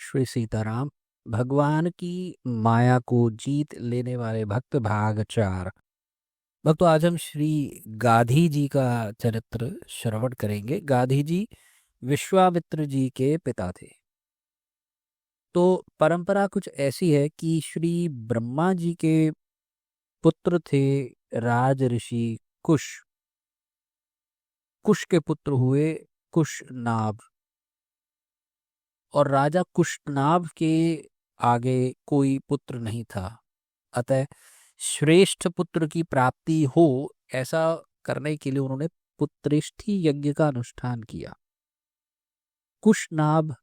श्री सीताराम। भगवान की माया को जीत लेने वाले भक्त भाग 4। भक्तों, आज हम श्री गाधी जी का चरित्र श्रवण करेंगे। गाधी जी विश्वामित्र जी के पिता थे। तो परंपरा कुछ ऐसी है कि श्री ब्रह्मा जी के पुत्र थे राज ऋषि कुश। कुश के पुत्र हुए कुशनाभ, और राजा कुशनाभ के आगे कोई पुत्र नहीं था। अतः श्रेष्ठ पुत्र की प्राप्ति हो, ऐसा करने के लिए उन्होंने पुत्रेष्ठी यज्ञ का अनुष्ठान किया। कुशनाभ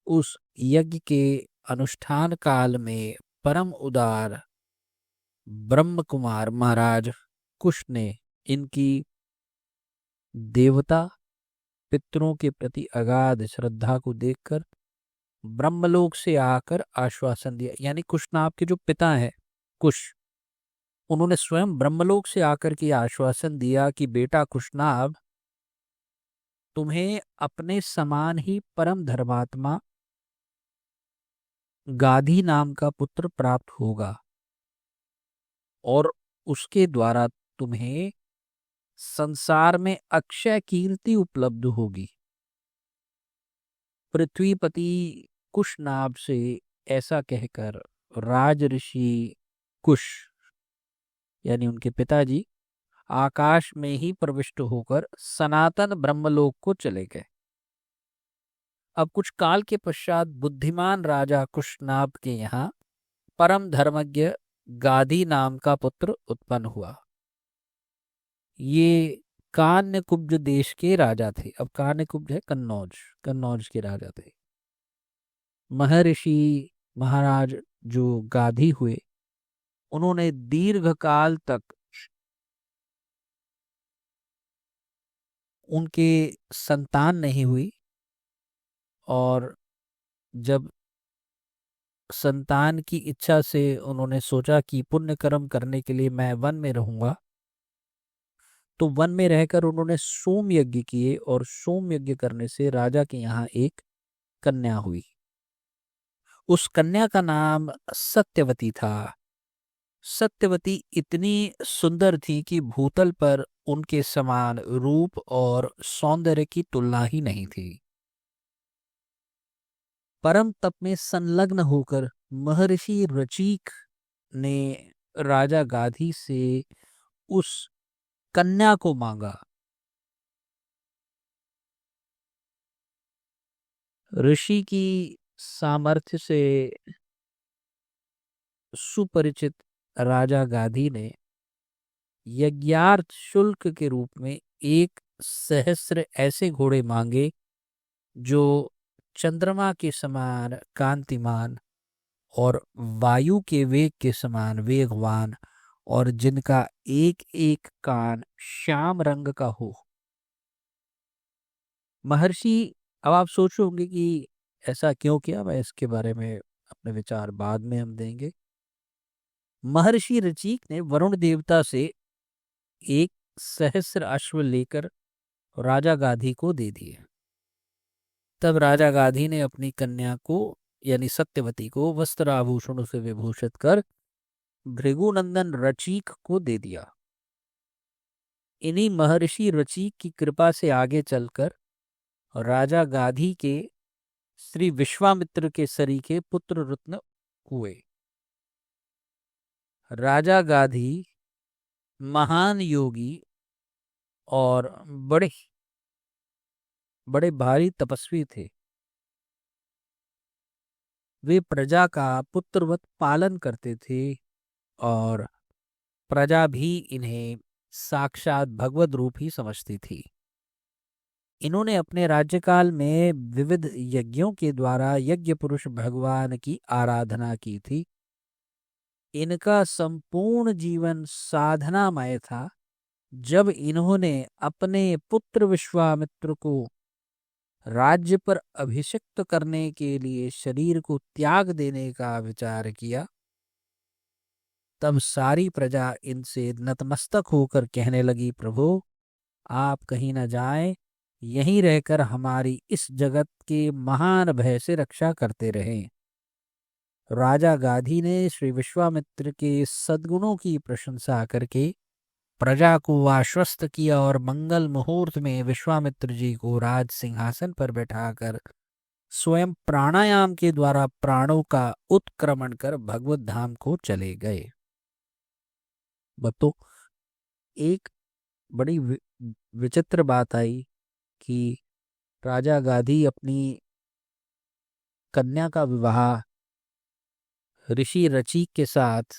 उस यज्ञ के अनुष्ठान काल में परम उदार ब्रह्म कुमार महाराज कुश ने इनकी देवता पितरों के प्रति अगाध श्रद्धा को देखकर ब्रह्मलोक से आकर आश्वासन दिया। यानी कुशनाभ के जो पिता हैं कुश, उन्होंने स्वयं ब्रह्मलोक से आकर के आश्वासन दिया कि बेटा कुशनाभ, तुम्हें अपने समान ही परम धर्मात्मा गाधी नाम का पुत्र प्राप्त होगा और उसके द्वारा तुम्हें संसार में अक्षय कीर्ति उपलब्ध होगी। पृथ्वीपति कुशनाभ से ऐसा कहकर राज ऋषि कुश यानी उनके पिताजी आकाश में ही प्रविष्ट होकर सनातन ब्रह्मलोक को चले गए। अब कुछ काल के पश्चात बुद्धिमान राजा कुशनाभ के यहाँ परम धर्मज्ञ गाधी नाम का पुत्र उत्पन्न हुआ। ये कान्यकुब्ज देश के राजा थे। अब कान्यकुब्ज है कन्नौज, कन्नौज के राजा थे। महर्षि महाराज जो गाधी हुए, उन्होंने दीर्घ काल तक उनके संतान नहीं हुई, और जब संतान की इच्छा से उन्होंने सोचा कि पुण्य कर्म करने के लिए मैं वन में रहूंगा, तो वन में रहकर उन्होंने सोम यज्ञ किए, और सोम यज्ञ करने से राजा के यहाँ एक कन्या हुई। उस कन्या का नाम सत्यवती था। सत्यवती इतनी सुंदर थी कि भूतल पर उनके समान रूप और सौंदर्य की तुलना ही नहीं थी। परम तप में संलग्न होकर महर्षि रचीक ने राजा गाधी से उस कन्या को मांगा। ऋषि की सामर्थ्य से सुपरिचित राजा गाधी ने यज्ञार्थ शुल्क के रूप में 1,000 ऐसे घोड़े मांगे जो चंद्रमा के समान कांतिमान और वायु के वेग के समान वेगवान, और जिनका एक एक कान श्याम रंग का हो। महर्षि, अब आप सोचोगे कि ऐसा क्यों किया। मैं इसके बारे में अपने विचार बाद में हम देंगे। महर्षि ऋचीक ने वरुण देवता से 1,000 अश्व लेकर राजा गाधी को दे दिए। तब राजा गाधी ने अपनी कन्या को यानी सत्यवती को वस्त्र आभूषणों से विभूषित कर भृगुनंदन रचीक को दे दिया। इन्हीं महर्षि रचीक की कृपा से आगे चलकर राजा गाधी के श्री विश्वामित्र के सरीखे पुत्र रत्न हुए। राजा गाधी महान योगी और बड़े बड़े भारी तपस्वी थे। वे प्रजा का पुत्रवत पालन करते थे, और प्रजा भी इन्हें साक्षात भगवत रूप ही समझती थी। इन्होंने अपने राज्यकाल में विविध यज्ञों के द्वारा यज्ञ पुरुष भगवान की आराधना की थी। इनका संपूर्ण जीवन साधनामय था। जब इन्होंने अपने पुत्र विश्वामित्र को राज्य पर अभिषिक्त करने के लिए शरीर को त्याग देने का विचार किया, तब सारी प्रजा इनसे नतमस्तक होकर कहने लगी, प्रभु आप कहीं न जाएं, यहीं रहकर हमारी इस जगत के महान भय से रक्षा करते रहें। राजा गाधी ने श्री विश्वामित्र के सद्गुणों की प्रशंसा करके प्रजा को आश्वस्त किया और मंगल मुहूर्त में विश्वामित्र जी को राज सिंहासन पर बैठाकर स्वयं प्राणायाम के द्वारा प्राणों का उत्क्रमण कर भगवत धाम को चले गए। तो एक बड़ी विचित्र बात आई कि राजा गाधी अपनी कन्या का विवाह ऋषि रचिक के साथ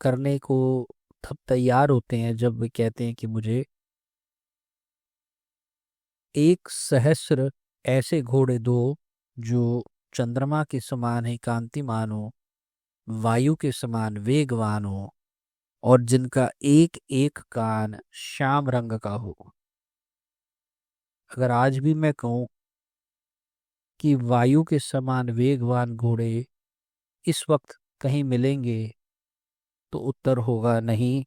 करने को तब तैयार होते हैं जब वे कहते हैं कि मुझे 1,000,000 ऐसे घोड़े दो जो चंद्रमा के समान ही कांतिमान हो, वायु के समान वेगवान हो और जिनका एक एक कान श्याम रंग का हो। अगर आज भी मैं कहूं कि वायु के समान वेगवान घोड़े इस वक्त कहीं मिलेंगे तो उत्तर होगा नहीं।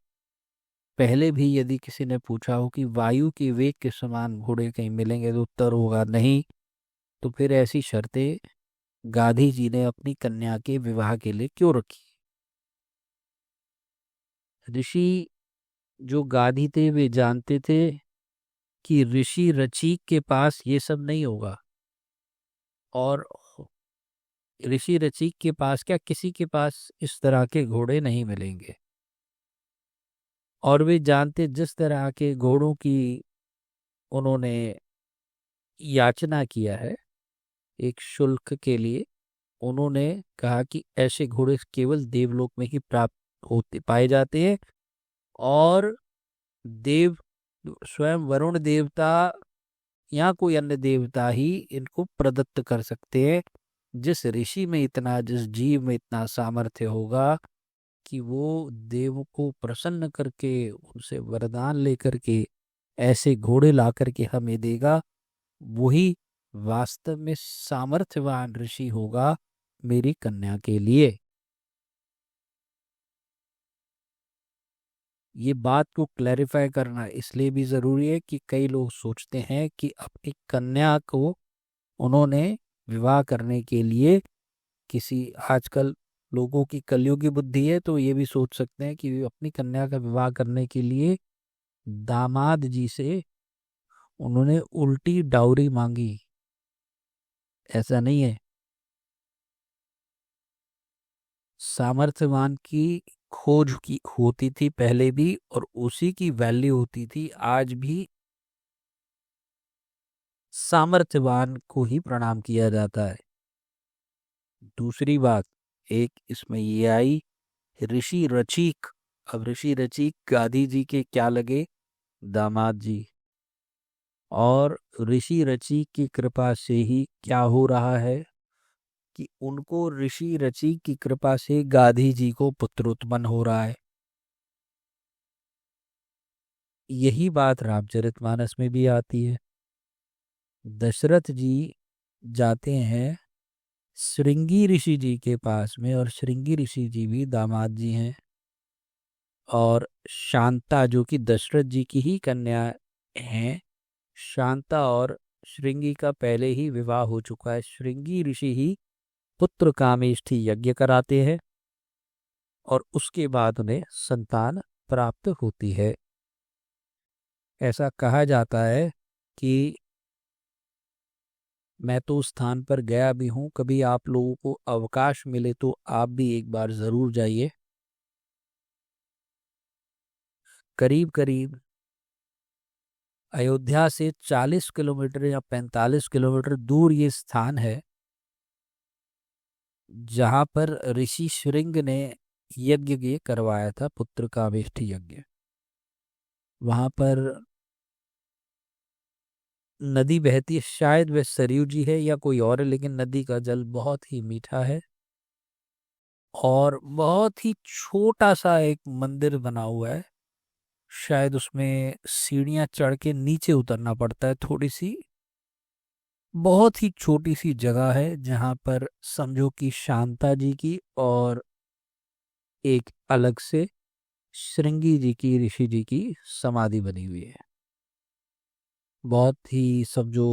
पहले भी यदि किसी ने पूछा हो कि वायु के वेग के समान घोड़े कहीं मिलेंगे तो उत्तर होगा नहीं। तो फिर ऐसी शर्तें गांधी जी ने अपनी कन्या के विवाह के लिए क्यों रखी? ऋषि जो गांधी थे वे जानते थे कि ऋषि रचिक के पास ये सब नहीं होगा और ऋषि रचिक के पास क्या किसी के पास इस तरह के घोड़े नहीं मिलेंगे। और वे जानते जिस तरह के घोड़ों की उन्होंने याचना किया है एक शुल्क के लिए, उन्होंने कहा कि ऐसे घोड़े केवल देवलोक में ही प्राप्त होते पाए जाते हैं और देव स्वयं वरुण देवता या कोई अन्य देवता ही इनको प्रदत्त कर सकते हैं। जिस ऋषि में इतना, जिस जीव में इतना सामर्थ्य होगा कि वो देव को प्रसन्न करके उनसे वरदान लेकर के ऐसे घोड़े ला करके हमें देगा, वही वास्तव में सामर्थ्यवान ऋषि होगा मेरी कन्या के लिए। ये बात को क्लैरिफाई करना इसलिए भी जरूरी है कि कई लोग सोचते हैं कि अपनी कन्या को उन्होंने विवाह करने के लिए किसी, आजकल लोगों की कलयुगी बुद्धि है तो ये भी सोच सकते हैं कि अपनी कन्या का विवाह करने के लिए दामाद जी से उन्होंने उल्टी डाउरी मांगी। ऐसा नहीं है। सामर्थ्यवान की खोज की होती थी पहले भी और उसी की वैल्यू होती थी आज भी। सामर्थ्यवान को ही प्रणाम किया जाता है। दूसरी बात एक इसमें ये आई, ऋषि रचिक। अब ऋषि रचिक गांधी जी के क्या लगे? दामाद जी। और ऋषि रचिक की कृपा से ही क्या हो रहा है कि उनको ऋषि रचिक की कृपा से गांधी जी को पुत्र उत्पन्न हो रहा है। यही बात रामचरितमानस में भी आती है। दशरथ जी जाते हैं श्रृंगी ऋषि जी के पास में और श्रृंगी ऋषि जी भी दामाद जी हैं और शांता जो कि दशरथ जी की ही कन्या हैं, शांता और श्रृंगी का पहले ही विवाह हो चुका है। श्रृंगी ऋषि ही पुत्र कामेष्ठी यज्ञ कराते हैं और उसके बाद उन्हें संतान प्राप्त होती है। ऐसा कहा जाता है कि मैं तो उस स्थान पर गया भी हूं, कभी आप लोगों को अवकाश मिले तो आप भी एक बार जरूर जाइए। करीब करीब अयोध्या से 40 किलोमीटर या 45 किलोमीटर दूर ये स्थान है जहां पर ऋषि श्रृंग ने यज्ञ ये करवाया था, पुत्र कामेष्ठी यज्ञ। वहां पर नदी बहती है, शायद वह सरयू जी है या कोई और है, लेकिन नदी का जल बहुत ही मीठा है और बहुत ही छोटा सा एक मंदिर बना हुआ है। शायद उसमें सीढ़ियां चढ़ के नीचे उतरना पड़ता है थोड़ी सी। बहुत ही छोटी सी जगह है जहां पर समझो कि शांता जी की और एक अलग से श्रृंगी जी की, ऋषि जी की समाधि बनी हुई है। बहुत ही समझो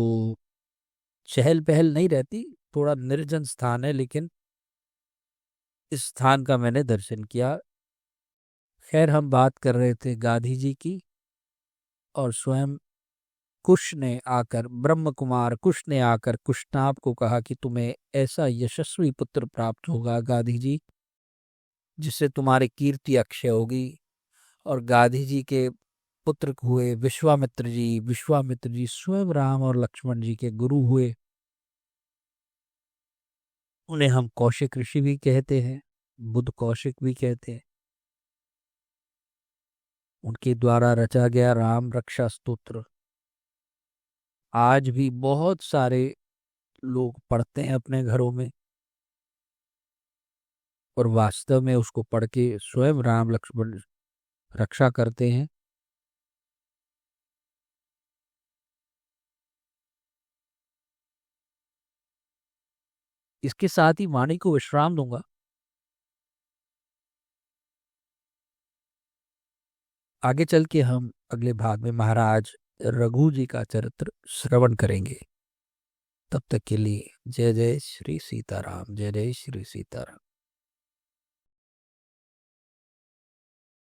चहल पहल नहीं रहती, थोड़ा निर्जन स्थान है, लेकिन इस स्थान का मैंने दर्शन किया। खैर, हम बात कर रहे थे गांधी जी की, और स्वयं कुश ने आकर, ब्रह्म कुमार कुश ने आकर कुशनाभ को कहा कि तुम्हें ऐसा यशस्वी पुत्र प्राप्त होगा गांधी जी, जिससे तुम्हारी कीर्ति अक्षय होगी। और गांधी जी के पुत्र हुए विश्वामित्र जी। विश्वामित्र जी स्वयं राम और लक्ष्मण जी के गुरु हुए। उन्हें हम कौशिक ऋषि भी कहते हैं, बुद्ध कौशिक भी कहते हैं। उनके द्वारा रचा गया राम रक्षा स्तोत्र आज भी बहुत सारे लोग पढ़ते हैं अपने घरों में, और वास्तव में उसको पढ़ के स्वयं राम लक्ष्मण रक्षा करते हैं। इसके साथ ही वाणी को विश्राम दूंगा। आगे चल के हम अगले भाग में महाराज रघु जी का चरित्र श्रवण करेंगे। तब तक के लिए जय जय श्री सीताराम, जय जय श्री सीताराम।